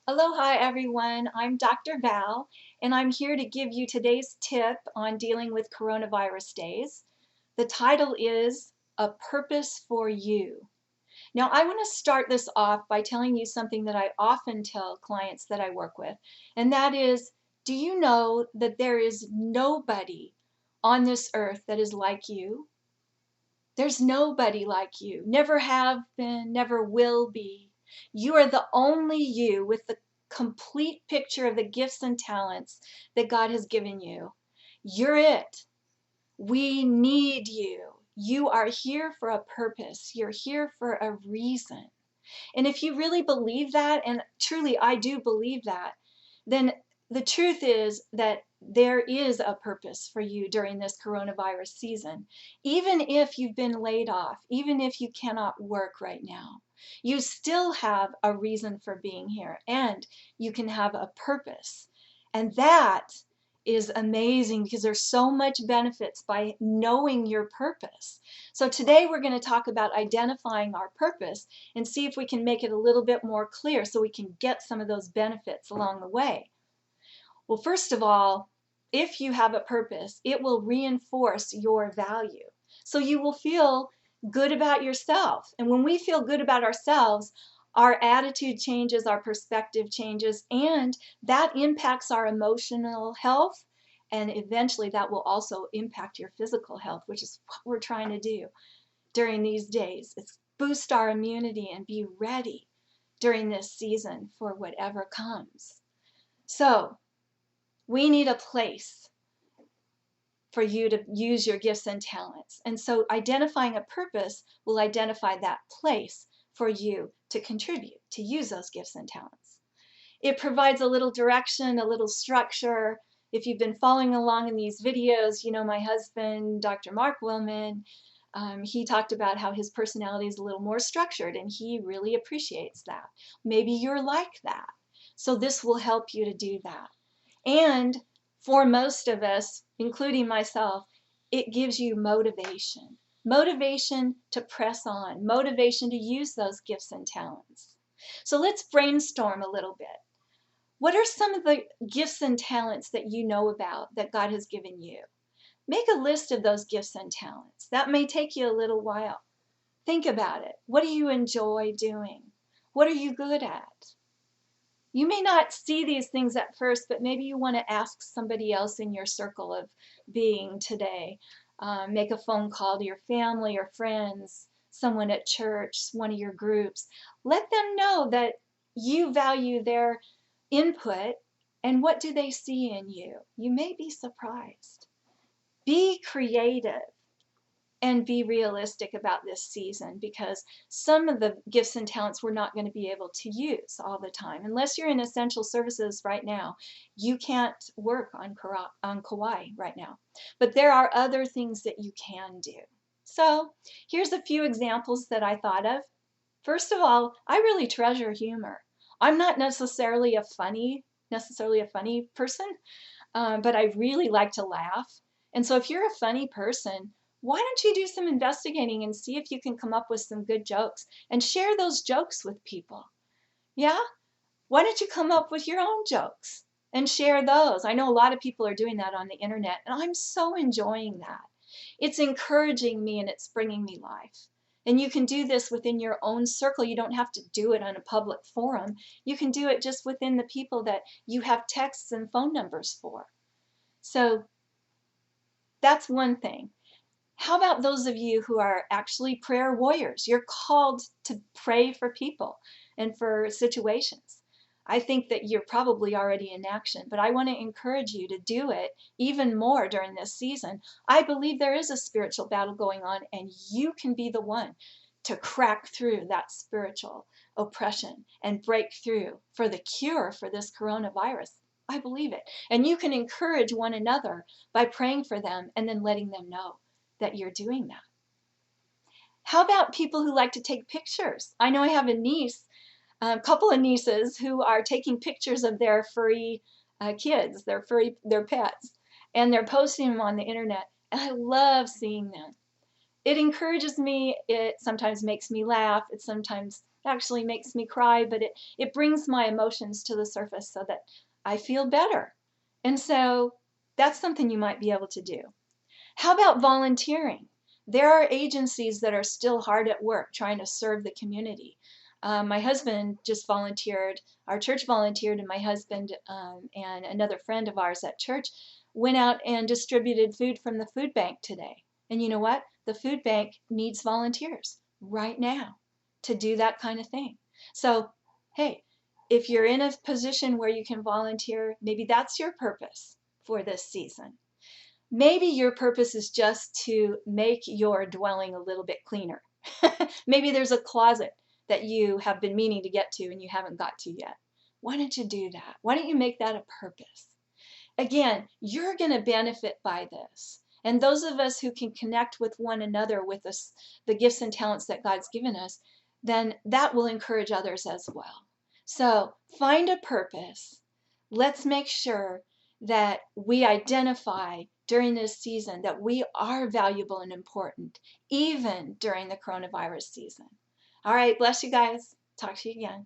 Aloha everyone, I'm Dr. Val and I'm here to give you today's tip on dealing with coronavirus days. The title is A Purpose for You. Now I want to start this off by telling you something that I often tell clients that I work with, and that is, do you know that there is nobody on this earth that is like you? There's nobody like you, never have been, never will be. You are the only you with the complete picture of the gifts and talents that God has given you. You're it. We need you. You are here for a purpose. You're here for a reason. And if you really believe that, and truly I do believe that, then the truth is that there is a purpose for you during this coronavirus season. Even if you've been laid off, even if you cannot work right now, you still have a reason for being here and you can have a purpose. And that is amazing because there's so much benefits by knowing your purpose. So today we're going to talk about identifying our purpose and see if we can make it a little bit more clear so we can get some of those benefits along the way. Well, first of all, if you have a purpose, it will reinforce your value. So you will feel good about yourself. And when we feel good about ourselves, our attitude changes, our perspective changes, and that impacts our emotional health. And eventually that will also impact your physical health, which is what we're trying to do during these days. It's boost our immunity and be ready during this season for whatever comes. So we need a place for you to use your gifts and talents. And so identifying a purpose will identify that place for you to contribute, to use those gifts and talents. It provides a little direction, a little structure. If you've been following along in these videos, you know my husband, Dr. Mark Willman, he talked about how his personality is a little more structured and he really appreciates that. Maybe you're like that. So this will help you to do that. And for most of us, including myself, it gives you motivation. Motivation to press on, motivation to use those gifts and talents. So let's brainstorm a little bit. What are some of the gifts and talents that you know about that God has given you? Make a list of those gifts and talents. That may take you a little while. Think about it. What do you enjoy doing? What are you good at? You may not see these things at first, but maybe you want to ask somebody else in your circle of being today. Make a phone call to your family or friends, someone at church, one of your groups. Let them know that you value their input and what do they see in you. You may be surprised. Be creative and be realistic about this season because some of the gifts and talents we're not going to be able to use all the time. Unless you're in essential services right now, you can't work on Kauai right now. But there are other things that you can do. So here's a few examples that I thought of. First of all, I really treasure humor. I'm not necessarily a funny person, but I really like to laugh. And so if you're a funny person, why don't you do some investigating and see if you can come up with some good jokes and share those jokes with people? Yeah? Why don't you come up with your own jokes and share those? I know a lot of people are doing that on the internet, and I'm so enjoying that. It's encouraging me and it's bringing me life. And you can do this within your own circle. You don't have to do it on a public forum. You can do it just within the people that you have texts and phone numbers for. So that's one thing. How about those of you who are actually prayer warriors? You're called to pray for people and for situations. I think that you're probably already in action, but I want to encourage you to do it even more during this season. I believe there is a spiritual battle going on, and you can be the one to crack through that spiritual oppression and break through for the cure for this coronavirus. I believe it. And you can encourage one another by praying for them and then letting them know that you're doing that. How about people who like to take pictures? I know I have a couple of nieces who are taking pictures of their furry kids, their pets, and they're posting them on the internet. And I love seeing them. It encourages me. It sometimes makes me laugh. It sometimes actually makes me cry, but it brings my emotions to the surface so that I feel better. And so that's something you might be able to do. How about volunteering? There are agencies that are still hard at work trying to serve the community. My husband just volunteered, our church volunteered, and my husband and another friend of ours at church went out and distributed food from the food bank today. And you know what? The food bank needs volunteers right now to do that kind of thing. So, hey, if you're in a position where you can volunteer, maybe that's your purpose for this season. Maybe your purpose is just to make your dwelling a little bit cleaner. Maybe there's a closet that you have been meaning to get to and you haven't got to yet. Why don't you do that? Why don't you make that a purpose? Again, you're going to benefit by this. And those of us who can connect with one another with the gifts and talents that God's given us, then that will encourage others as well. So find a purpose. Let's make sure that we identify during this season that we are valuable and important, even during the coronavirus season. All right, bless you guys. Talk to you again.